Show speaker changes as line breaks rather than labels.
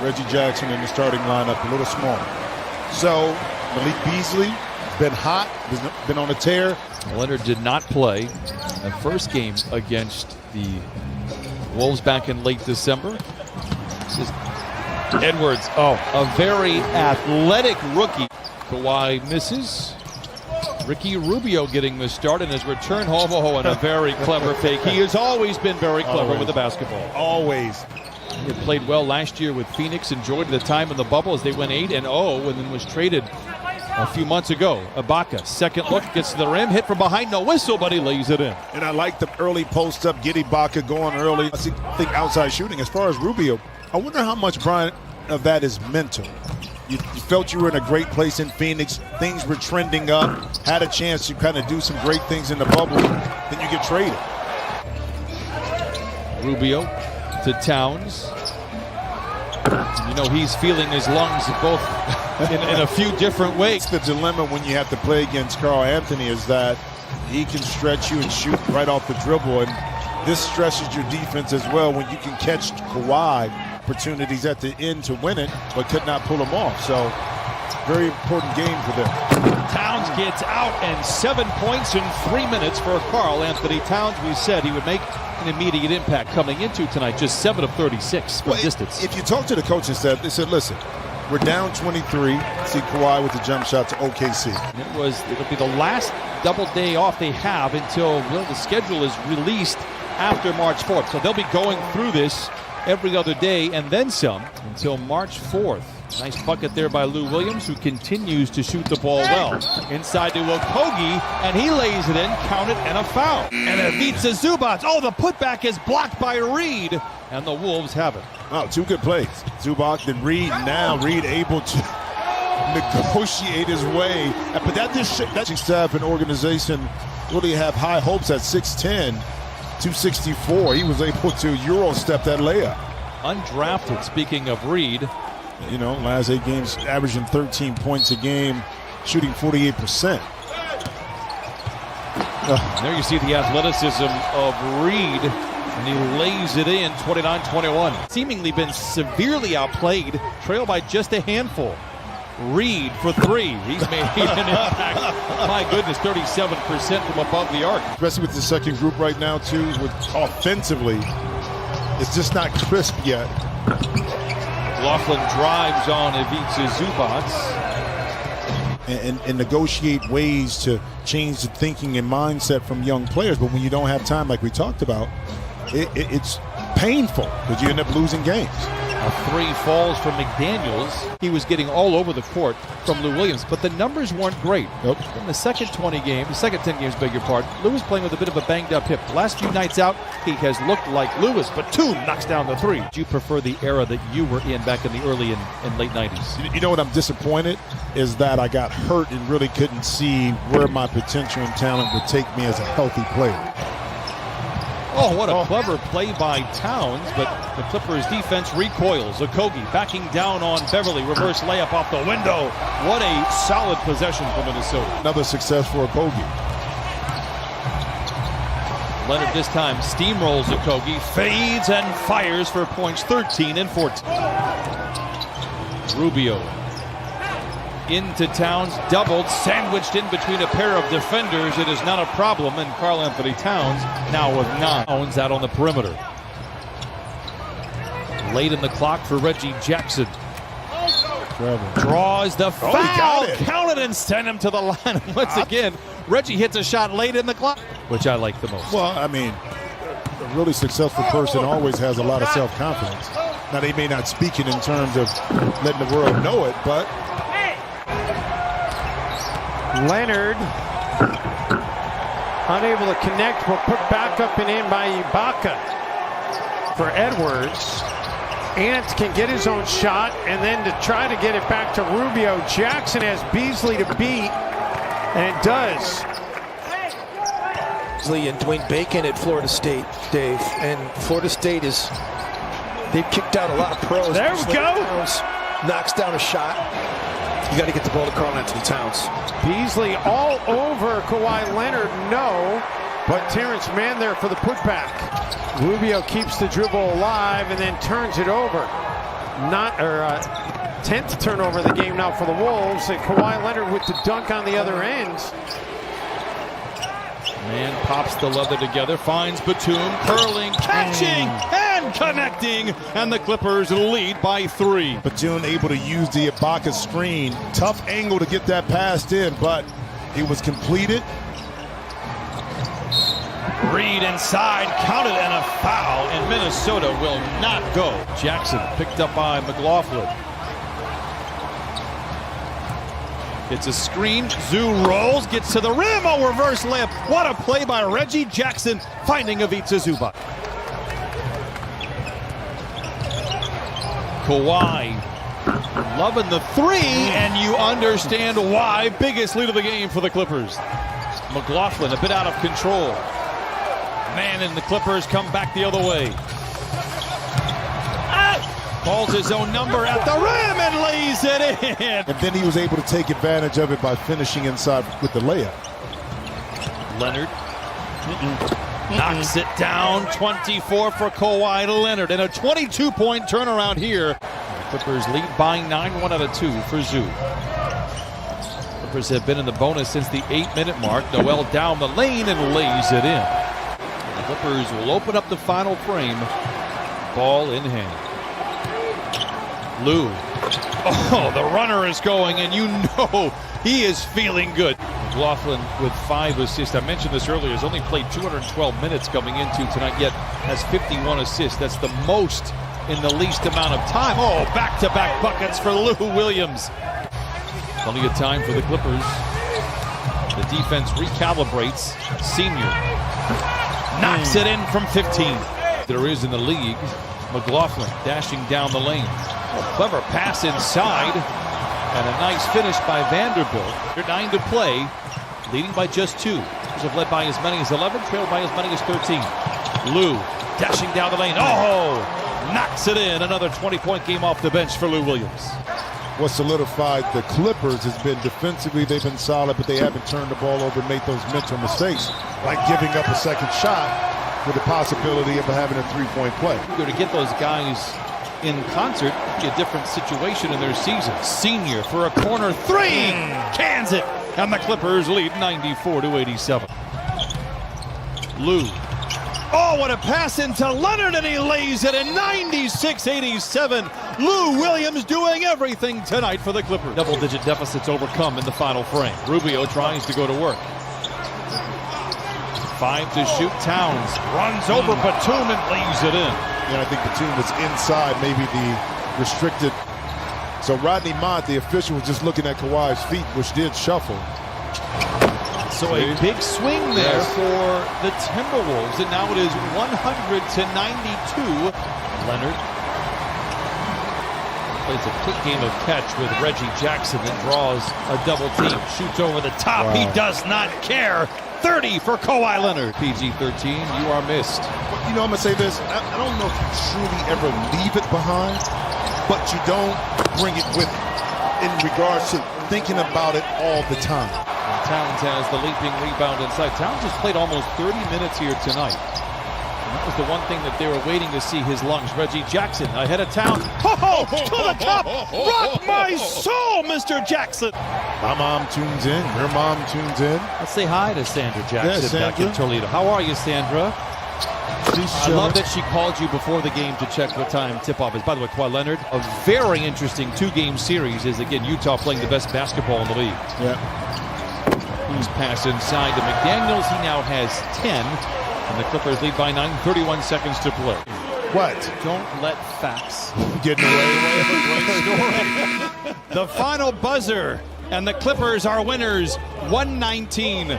Reggie Jackson in the starting lineup, a little small. So Malik Beasley been hot, been on a tear.
Leonard did not play the first game against the Wolves back in late December. This is Edwards, a very athletic rookie. Kawhi misses. Ricky Rubio getting the start in his return home, and a very clever fake. He has always been very clever with the basketball.
Always.
He had played well last year with Phoenix, enjoyed the time in the bubble as they went 8-0, and then was traded a few months ago. Ibaka, second look, gets to the rim, hit from behind, no whistle, but he lays it in.
And I like the early post up, get Ibaka going early. I think outside shooting. As far as Rubio, I wonder how much, Brian, of that is mental. You felt you were in a great place in Phoenix. Things were trending up. Had a chance to kind of do some great things in the bubble. Then you get traded.
Rubio to Towns. You know, he's feeling his lungs both in a few different ways.
The dilemma when you have to play against Karl Anthony is that he can stretch you and shoot right off the dribble. And this stresses your defense as well when you can catch Kawhi opportunities at the end to win it, but could not pull them off. So, very important game for them.
Towns gets out, and 7 points in 3 minutes for Karl Anthony Towns. We said he would make an immediate impact coming into tonight, just 7 of 36 from distance.
If you talk to the coaching staff, they said, listen, we're down 23. See Kawhi with the jump shot to OKC.
It'll be the last double day off they have until the schedule is released after March 4th. So they'll be going through this every other day and then some until March 4th. Nice bucket there by Lou Williams, who continues to shoot the ball well. Inside to Okogie, and he lays it in, count it, and a foul. And Ivica Zubac. The putback is blocked by Reed, and the Wolves have it.
Oh, two good plays. Zubac and Reed. Now Reed able to negotiate his way. But that staff and organization really have high hopes at 6'10", 264. He was able to Euro step that layup.
Undrafted, speaking of Reed.
You know, last 8 games averaging 13 points a game, shooting 48%.
There you see the athleticism of Reed, and he lays it in, 29-21. Seemingly been severely outplayed, trailed by just a handful. Reed for 3. He's made an impact. My goodness, 37% from above the arc.
Especially with the second group right now, too, with offensively, it's just not crisp yet.
Laughlin drives on Ivica Zubac.
And negotiate ways to change the thinking and mindset from young players. But when you don't have time, like we talked about, it's painful because you end up losing games.
A 3 falls from McDaniels. He was getting all over the court from Lou Williams, but the numbers weren't great.
Nope.
In the second 10 games, beg your pardon, Lou was playing with a bit of a banged up hip. The last few nights out, he has looked like Lewis. Batum knocks down the 3. Do you prefer the era that you were in back in the early and late 90s?
You know what I'm disappointed is that I got hurt and really couldn't see where my potential and talent would take me as a healthy player.
What a clever play by Towns, but the Clippers defense recoils. Okogie backing down on Beverly. Reverse layup off the window. What a solid possession for Minnesota.
Another success for Okogie.
Leonard this time steamrolls Okogie, fades and fires for points 13 and 14. Rubio into Towns, doubled, sandwiched in between a pair of defenders. It is not a problem, and Karl Anthony Towns now with 9. Towns out on the perimeter. Late in the clock for Reggie Jackson. Draws the foul, count it and send him to the line. Once again, Reggie hits a shot late in the clock, which I like the most.
Well, I mean, a really successful person always has a lot of self-confidence. Now, they may not speak it in terms of letting the world know it, but
Leonard unable to connect, but put back up and in by Ibaka for Edwards. Ant can get his own shot, and then to try to get it back to Rubio. Jackson has Beasley to beat, and it does.
Beasley and Dwayne Bacon at Florida State, Dave, and Florida State they've kicked out a lot of pros.
There we go.
Towns knocks down a shot. You got to get the ball to Karl Anthony Towns.
Beasley all over Kawhi Leonard, no, but Terrence Mann there for the putback. Rubio keeps the dribble alive and then turns it over. 10th turnover of the game now for the Wolves. And Kawhi Leonard with the dunk on the other end.
Man pops the leather together, finds Batum, curling, catching, and connecting, and the Clippers lead by 3.
Batum able to use the Ibaka screen. Tough angle to get that passed in, but it was completed.
Reed inside, counted, and a foul, and Minnesota will not go. Jackson picked up by McLaughlin. It's a screen. Zoo rolls, gets to the rim. Oh, reverse layup. What a play by Reggie Jackson, finding Ivica Zubac. Kawhi loving the 3, and you understand why. Biggest lead of the game for the Clippers. McLaughlin a bit out of control. Man, and the Clippers come back the other way. Calls his own number at the rim and lays it in.
And then he was able to take advantage of it by finishing inside with the layup.
Leonard knocks it down. 24 for Kawhi Leonard, and a 22-point turnaround here. The Clippers lead by 9, 1 out of 2 for Zoo. Clippers have been in the bonus since the 8-minute mark. Noel down the lane and lays it in. The Clippers will open up the final frame. Ball in hand. Lou. Oh, the runner is going, and you know he is feeling good. McLaughlin with 5 assists. I mentioned this earlier. He's only played 212 minutes coming into tonight, yet has 51 assists. That's the most in the least amount of time. Oh, back-to-back buckets for Lou Williams. Plenty of time for the Clippers. The defense recalibrates. Senior knocks it in from 15. There is in the league. McLaughlin dashing down the lane. Clever pass inside, and a nice finish by Vanderbilt. 9 to play, leading by just 2. Have led by as many as 11, trailed by as many as 13. Lou dashing down the lane. Oh, knocks it in. Another 20-point game off the bench for Lou Williams.
What solidified the Clippers has been defensively, they've been solid, but they haven't turned the ball over and made those mental mistakes, like giving up a second shot with the possibility of having a 3-point play.
To get those guys in concert, be a different situation in their season. Senior for a corner 3, cans it, and the Clippers lead 94-87. Lou. Oh, what a pass into Leonard, and he lays it in 96-87. Lou Williams doing everything tonight for the Clippers. Double-digit deficits overcome in the final frame. Rubio tries to go to work. 5 to shoot. Towns runs over Batum and lays it in.
I think Batum was inside maybe the restricted. So Rodney Mott, the official, was just looking at Kawhi's feet, which did shuffle.
So a big swing there for the Timberwolves, and now it is 100-92. Leonard plays a quick game of catch with Reggie Jackson and draws a double team. Shoots over the top. Wow. He does not care. 30 for Kawhi Leonard. PG-13, you are missed.
I'm going to say this. I don't know if you truly ever leave it behind, but you don't bring it with you in regards to thinking about it all the time.
And Towns has the leaping rebound inside. Towns has played almost 30 minutes here tonight. And that was the one thing that they were waiting to see, his lungs. Reggie Jackson ahead of Towns. Oh, to the top! Rock my soul, Mr. Jackson!
My mom tunes in. Your mom tunes in.
Let's say hi to Sandra Jackson,
Sandra.
Back in Toledo. How are you, Sandra? I love that she called you before the game to check what time tip-off is. By the way, Kawhi Leonard, a very interesting 2-game series is, again, Utah playing the best basketball in the league.
Yeah.
He's pass inside to McDaniels. He now has 10. And the Clippers lead by 9, 31 seconds to play.
What?
Don't let facts
Getting away.
The final buzzer, and the Clippers are winners, 119 to